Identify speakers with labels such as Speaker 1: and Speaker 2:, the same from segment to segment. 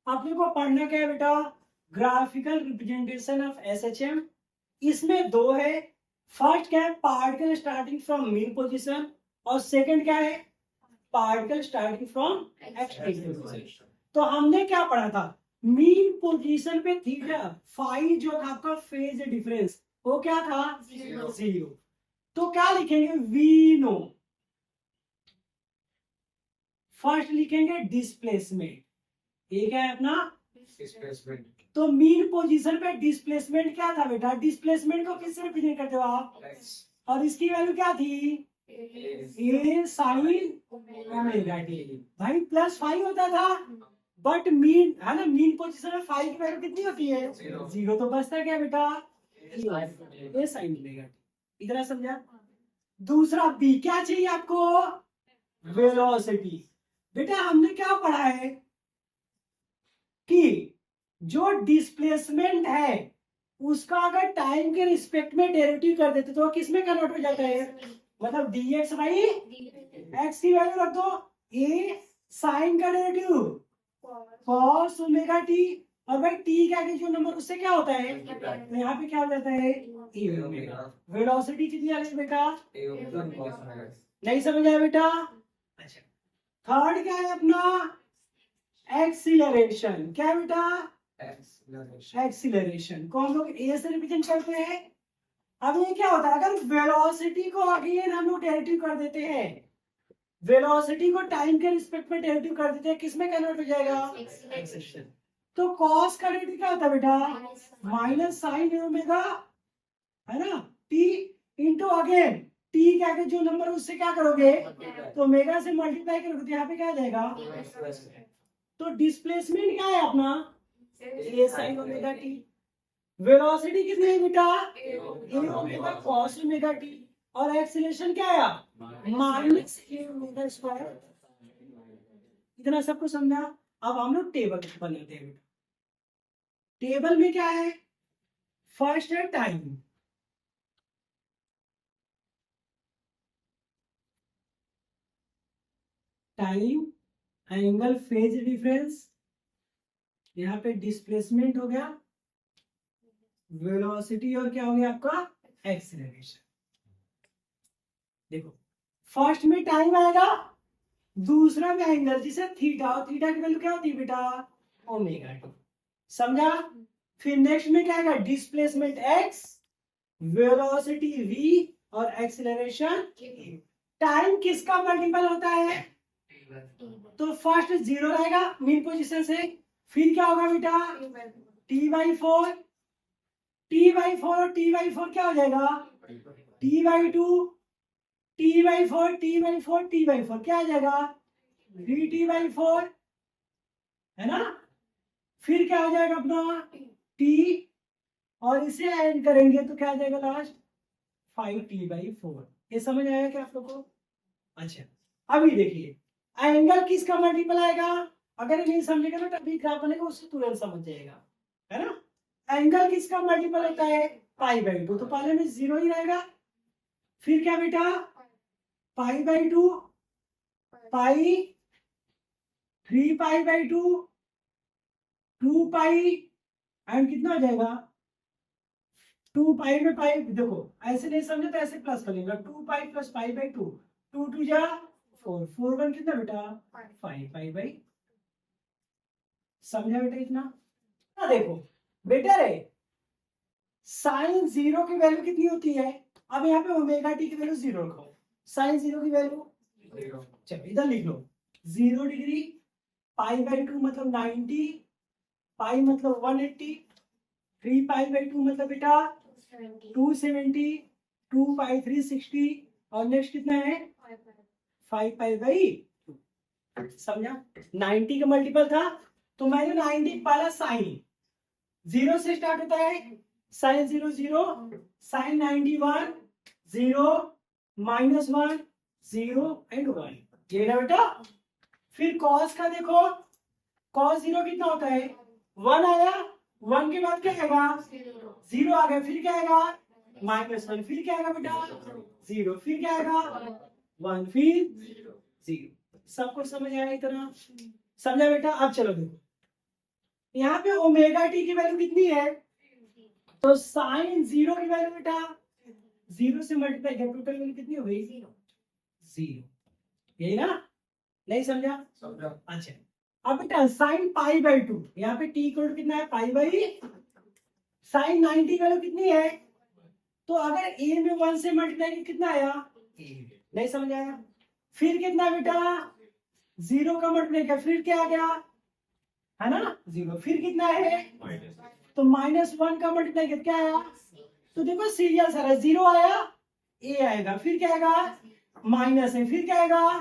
Speaker 1: अपने को पढ़ना क्या है बेटा, ग्राफिकल रिप्रेजेंटेशन ऑफ एसएचएम। इसमें दो है, फर्स्ट क्या है particle starting from mean position, और सेकंड क्या है particle starting from extreme position. तो हमने क्या पढ़ा था, मीन पोजीशन पे थीटा फाई जो था आपका फेज डिफरेंस वो क्या था जीरो। तो क्या लिखेंगे वी नो, फर्स्ट लिखेंगे डिस्प्लेसमेंट, ये क्या है अपना
Speaker 2: डिस्प्लेसमेंट।
Speaker 1: तो मीन पोजीशन पे डिस्प्लेसमेंट क्या था बेटा, डिस्प्लेसमेंट को किससे रिप्रेजेंट करते हो आप, और इसकी वैल्यू क्या थी ए साइन ओमेगा टी। भाई प्लस फाइव होता था, बट मीन है ना, मीन पोजीशन में फाइव की वैल्यू कितनी होती है जीरो, तो बचता क्या बेटा ए साइन ओमेगा टी। इतना समझा। दूसरा बी क्या चाहिए आपको, वेलोसिटी। बेटा हमने क्या पढ़ा है कि जो डिस्प्लेसमेंट है उसका अगर टाइम के रिस्पेक्ट में डेरिवेटिव कर देते तो किस में कन्वर्ट हो जाता है, मतलब dx बाई एक्स की वैल्यू रख दो, ए साइन का डेरिवेटिव cos ओमेगा टी, और भाई टी का आगे जो नंबर उससे क्या होता है तो यहाँ पे क्या हो जाता है ए ओमेगा। वेलोसिटी कितनी आ रही है बेटा, नहीं समझ आया बेटा। अच्छा थर्ड क्या है अपना एक्सीलरेशन, क्या है बेटा एक्सीलरेशन को हम लोग ए से रिप्रेजेंट करते हैं। अब ये क्या होता है अगर वेलोसिटी को अगेन हम लोग डेरिवेटिव कर देते हैं, वेलोसिटी को टाइम के रिस्पेक्ट में डेरिवेटिव कर देते हैं, किसमें कन्वर्ट हो जाएगा एक्सीलरेशन। तो कॉस का डेरिवेटिव क्या होता है बेटा माइनस साइन ओमेगा है ना टी इंटू अगेन टी के आगे जो नंबर उससे क्या करोगे तो ओमेगा से मल्टीप्लाई करोगे तो यहाँ पे क्या आ जाएगा। तो डिस्प्लेसमेंट क्या है अपना ए साइन ओमेगा टी, वेलोसिटी कितनी है बेटा ए ओमेगा कॉस ओमेगा टी, और एक्सीलरेशन क्या आया माइनस ए ओमेगा स्क्वायर। इतना सबको समझा। अब हम लोग टेबल बनाते हैं बेटा। टेबल में क्या है, फर्स्ट है time, time angle phase difference, यहाँ पे डिस्प्लेसमेंट हो गया, वेलोसिटी और क्या हो गया आपका एक्सीलरेशन। देखो फर्स्ट में टाइम आएगा, दूसरा में एंगल जिसे थीटा, और थीटा की वैल्यू क्या होती है बेटा ओमेगा टी, समझा। फिर नेक्स्ट में क्या आएगा डिस्प्लेसमेंट एक्स, वेलोसिटी वी और एक्सीलरेशन। टाइम किसका मल्टीपल होता है, तो फर्स्ट जीरो रहेगा मीन पोजीशन से, फिर क्या होगा बेटा T by four, T by four और टी बाई फोर क्या हो जाएगा T by two, T by four T by four T by four क्या आ जाएगा थ्री टी बाई फोर है ना। फिर क्या हो जाएगा अपना टी, और इसे ऐड करेंगे तो क्या आ जाएगा last five T by four. ये समझ आया क्या आप लोग को। अच्छा अभी देखिए एंगल किसका मल्टीपल आएगा, अगर ये नहीं समझेगा तो तभी ग्राफ बनेगा उससे तुरंत समझ जाएगा है ना। एंगल किसका मल्टीपल होता है पाई बाई टू, तो पहले में जीरो ही रहेगा, फिर क्या बेटा pi by two, pi, three pi by two, two pi, and कितना हो जाएगा टू पाई में पाई, देखो ऐसे नहीं समझे तो ऐसे प्लस कर लेंगे, two pi plus pi by two, two two जा फोर, फोर वन कितना बेटा फाइव पाई बाई, समझा बेटा इतना। देखो बेटा रे साइन जीरो की वैल्यू कितनी होती है, अब यहाँ पे ओमेगा टी की वैल्यू जीरो रखो, साइन जीरो की वैल्यू चलो इधर लिख लो 0 डिग्री, पाई बाई टू मतलब 90, पाई मतलब 180, थ्री पाई बाई टू मतलब बेटा 270, टू पाई 360, और नेक्स्ट कितना है 5 पाई बाई टू, समझा। 90 का मल्टीपल था तो मैंने 90 पहला साइन जीरो से स्टार्ट होता है, sine zero zero, sine 91 zero, minus one zero and one, ये ना बेटा। फिर कॉस का देखो, कॉस जीरो कितना होता है वन आया, वन के बाद क्या आएगा जीरो आ गया, फिर क्या आएगा माइनस वन, फिर क्या आएगा बेटा जीरो, फिर क्या आएगा वन, फिर जीरो। सबको समझ आया इतना, समझा बेटा। अब चलो देखो यहाँ पे ओमेगा टी की वैल्यू कितनी है, तो साइन जीरो की वैल्यू बेटा जीरो से मल्टीप्लाई किया, टोटल वैल्यू कितनी हो गई, जीरो। यही ना, नहीं समझा? अच्छा, अब बेटा साइन पाई बाई टू, यहाँ पे टी इक्वल कितना है, पाई बाई साइन 90 वैल्यू कितनी है, तो अगर ए में 1 से मल्टीप्लाई कितना आया, नहीं समझ आया? फिर कितना बेटा, जीरो का मल्टीप्लाई किया, फिर क्या आ गया, है ना जीरो, फिर कितना है, तो -1 का मल्टीप्लाई किया, क्या आया, तो देखो सीरियल सर है, जीरो आया, ए आएगा, फिर क्या आएगा, माइनस है, फिर क्या आएगा,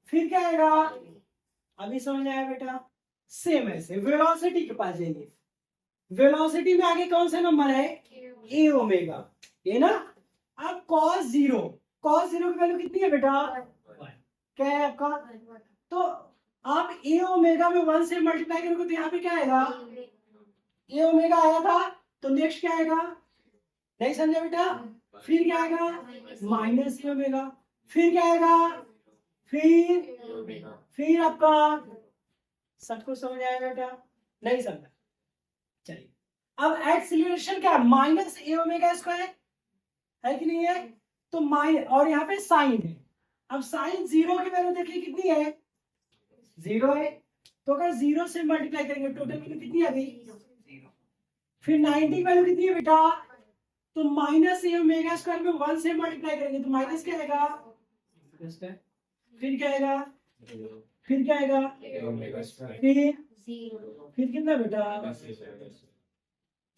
Speaker 1: फिर क्या आएगा, अभी समझ आया बेटा? सेम ऐसे वेलोसिटी के पास जाएंगे, वेलोसिटी में आगे कौन सा नंबर है, ए ओमेगा, ये ना। अब cos जीरो की वैल्यू कितनी है बेटा, क्या है आपका, तो आप ए ओमेगा में 1 से मल्टीप्लाई करोगे तो यहाँ पे क्या आएगा, ए ओमेगा आया था, तो नेक्स्ट क्या आएगा, नहीं समझा बेटा, फिर क्या आएगा, माइनस ए ओमेगा, फिर क्या आएगा, फिर आपका, सबको समझ आया बेटा, नहीं समझा? चलिए, अब एक्सीलरेशन क्या है, माइनस ए ओमेगा स्क्वायर है कि नहीं है, तो माइनस, और यहाँ पे साइन है, अब साइन जीरो की वैल्यू देखिए कितनी है, जीरो है, तो अगर जीरो से मल्टीप्लाई करेंगे टोटल वैल्यू कितनी आ गई, जीरो। फिर 90 वैल्यू कितनी है बेटा, तो माइनस ए ओमेगा स्क्वायर में 1 से मल्टीप्लाई करेंगे तो माइनस क्या आएगा, फिर क्या आएगा, फिर क्या आएगा, फिर कितना बेटा,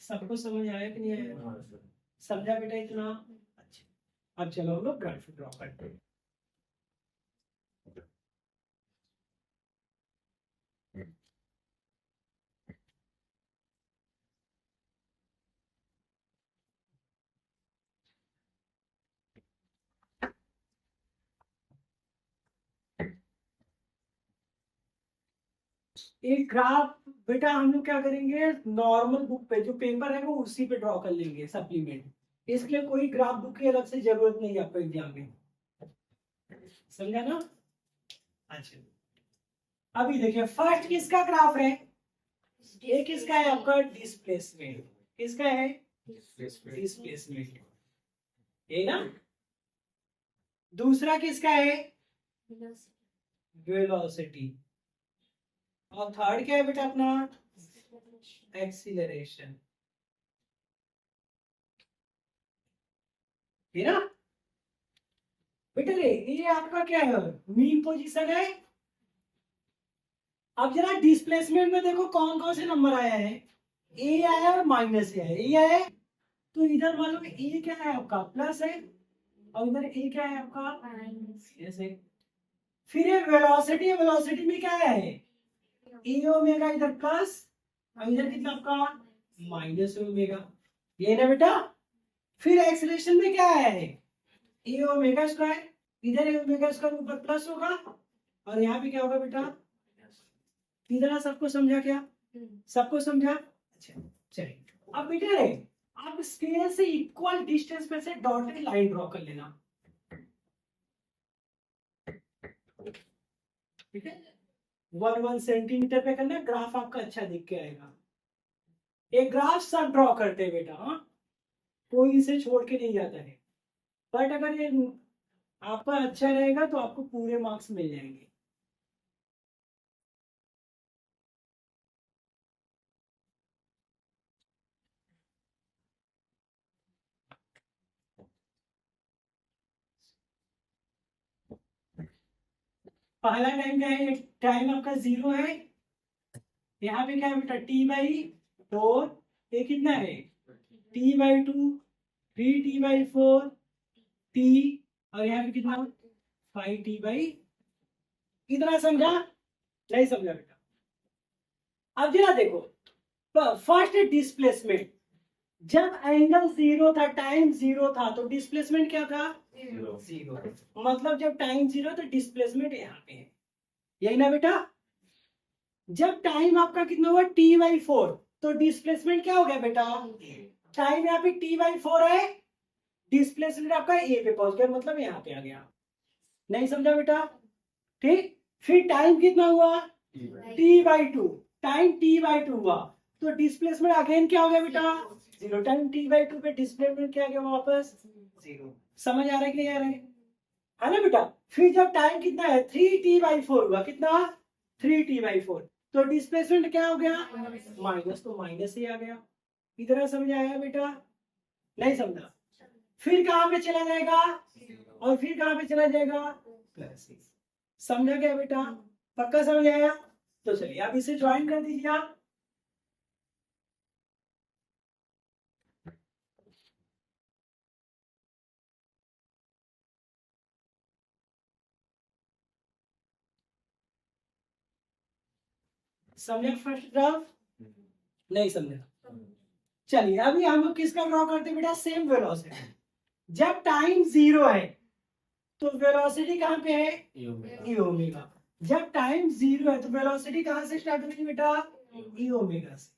Speaker 1: सबको समझ आया कि नहीं आया, समझा बेटा इतना? अच्छा, अब चलो हम लोग ग्राफ ड्रॉ करते हैं। एक ग्राफ बेटा हम लोग क्या करेंगे, नॉर्मल बुक पे जो पेपर है वो उसी पे ड्रॉ कर लेंगे सप्लीमेंट, इसके लिए कोई ग्राफ बुक की अलग से जरूरत नहीं है आपको एग्जाम में, समझा ना? अच्छा, अभी देखिए फर्स्ट किसका ग्राफ है, ये किसका है आपका, डिस्प्लेसमेंट, किसका है, डिस्प्लेसमेंट, ये ना। दूसरा किसका है, वेलोसिटी, और थर्ड क्या है बेटा अपना, एक्सीलरेशन, है ना बेटा? ये आपका क्या है, मीन पोजीशन है। अब जरा डिस्प्लेसमेंट में देखो कौन कौन से नंबर आया है, ए आया और माइनस ए आया, ए आया है, तो इधर मान लो ए क्या है आपका, प्लस है, और इधर ए क्या है आपका, माइनस है। फिर ये वेलोसिटी है, वेलोसिटी में क्या है, ए ओमेगा इधर प्लस, और इधर कितना आपका, माइनस ओमेगा, ये ना बेटा। फिर एक्सीलरेशन में क्या है, ए ओमेगा स्क्वायर, इधर ए ओमेगा स्क्वायर ऊपर प्लस होगा, और यहाँ पे क्या होगा बेटा, इधर सबको समझा क्या, सबको समझा? अच्छा चलिए, अब बेटा रे आप स्केल से इक्वल डिस्टेंस पे से डॉटेड लाइन ड्रॉ कर लेना, ठीक है, 1 सेंटीमीटर पे करना, ग्राफ आपका अच्छा दिख के आएगा। एक ग्राफ सब ड्रॉ करते हैं बेटा, हाँ, कोई इसे छोड़ के नहीं जाता है, बट अगर ये आपका अच्छा रहेगा तो आपको पूरे मार्क्स मिल जाएंगे। पहला टाइम क्या है, टाइम आपका जीरो है, यहाँ पे क्या है बेटा, टी बाई फोर, ये कितना है, टी बाई टू, फिर टी बाई फोर, टी, और यहाँ पे कितना, 5t बाई, इतना समझा, नहीं समझा बेटा? अब जरा देखो, फर्स्ट डिस्प्लेसमेंट, जब एंगल जीरो था, टाइम जीरो था, तो डिस्प्लेसमेंट क्या था, जीरो, मतलब जब टाइम जीरो तो डिस्प्लेसमेंट यहाँ पे है, यही ना बेटा? जब टाइम आपका कितना हुआ, टी बाई फोर, तो डिस्प्लेसमेंट क्या हो गया बेटा, टाइम यहाँ पे टी बाई फोर है, डिस्प्लेसमेंट आपका ए पे पहुंच गया, मतलब यहाँ पे आ गया, नहीं समझा बेटा? ठीक, फिर टाइम कितना हुआ, T by two, time T by two हुआ, तो डिस्प्लेसमेंट अगेन क्या हो गया बेटा 0 टाइम t/2 पे डिस्प्लेसमेंट क्या गया वापस 0। समझ आ रहा है कि नहीं आ रहा है ना बेटा। फिर जब टाइम कितना है 3t/4 हुआ, कितना 3t/4, तो डिस्प्लेसमेंट क्या हो गया माइनस, तो माइनस ही आ गया। इतना समझ आया बेटा, नहीं समझा? फिर कहां पे चला जाएगा और फिर कहां पे चला जाएगा प्लस। समझा क्या बेटा, पक्का समझ आया? तो चलिए आप इसे ज्वाइन कर दीजिए आप। समझे फर्स्ट ग्राफ, नहीं समझा? चलिए अभी हम लोग किसका ड्रॉ करते हैं बेटा, सेम वेलोसिटी। जब टाइम 0 है तो वेलोसिटी कहां पे है e ओमेगा। जब टाइम 0 है तो वेलोसिटी कहां से स्टार्ट होगी बेटा e ओमेगा से,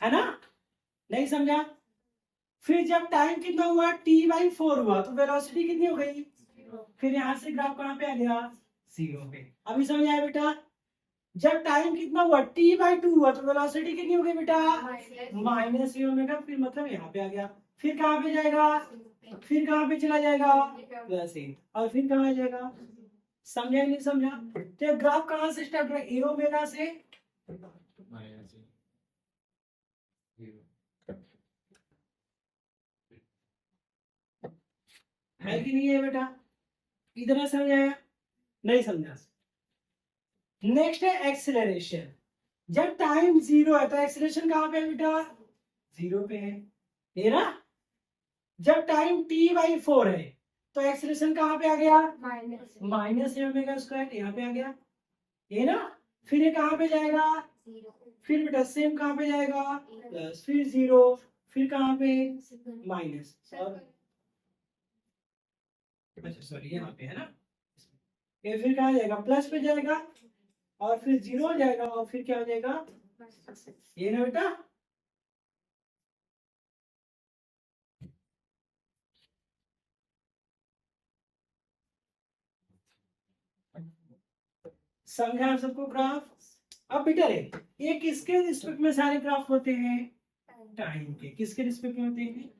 Speaker 1: है ना? नहीं समझा? फिर जब टाइम कितना हुआ t/4 हुआ तो वेलोसिटी कितनी हो गई, फिर यहां से ग्राफ कहां पे आ गया 0 पे। अभी समझ आया बेटा? जब टाइम कितना हुआ t/2 हुआ तो वेलोसिटी कितनी हो गई बेटा माइनस e ओमेगा, फिर मतलब यहाँ पे आ गया। फिर कहां पे जाएगा, फिर कहां पे चला जाएगा प्लस ए, और फिर कहां आ जाएगा। समझा नहीं समझा? तो ग्राफ कहां से स्टार्ट हुआ ए ओमेगा से, है कि नहीं है बेटा? इतना समझ आया, नहीं समझा? नेक्स्ट है एक्सेलरेशन। जब टाइम 0 है तो एक्सेलरेशन कहां पे है बेटा 0 पे है, ये ना? जब टाइम t/4 है तो एक्सेलरेशन कहां पे आ गया माइनस ओमेगा स्क्वायर, यहाँ पे आ गया, ये ना? फिर ये कहां पे जाएगा फिर बेटा सेम कहां पे जाएगा प्लस, फिर 0, फिर कहां पे माइनस, और अच्छा सॉरी यहाँ पे है ना, ये फिर कहां जाएगा प्लस पे जाएगा, और फिर 0 हो जाएगा, और फिर क्या हो जाएगा ये ना बेटा। समझा आप सबको ग्राफ? अब बेटा ये किसके रिस्पेक्ट में सारे ग्राफ होते हैं, टाइम के। किसके रिस्पेक्ट में होते हैं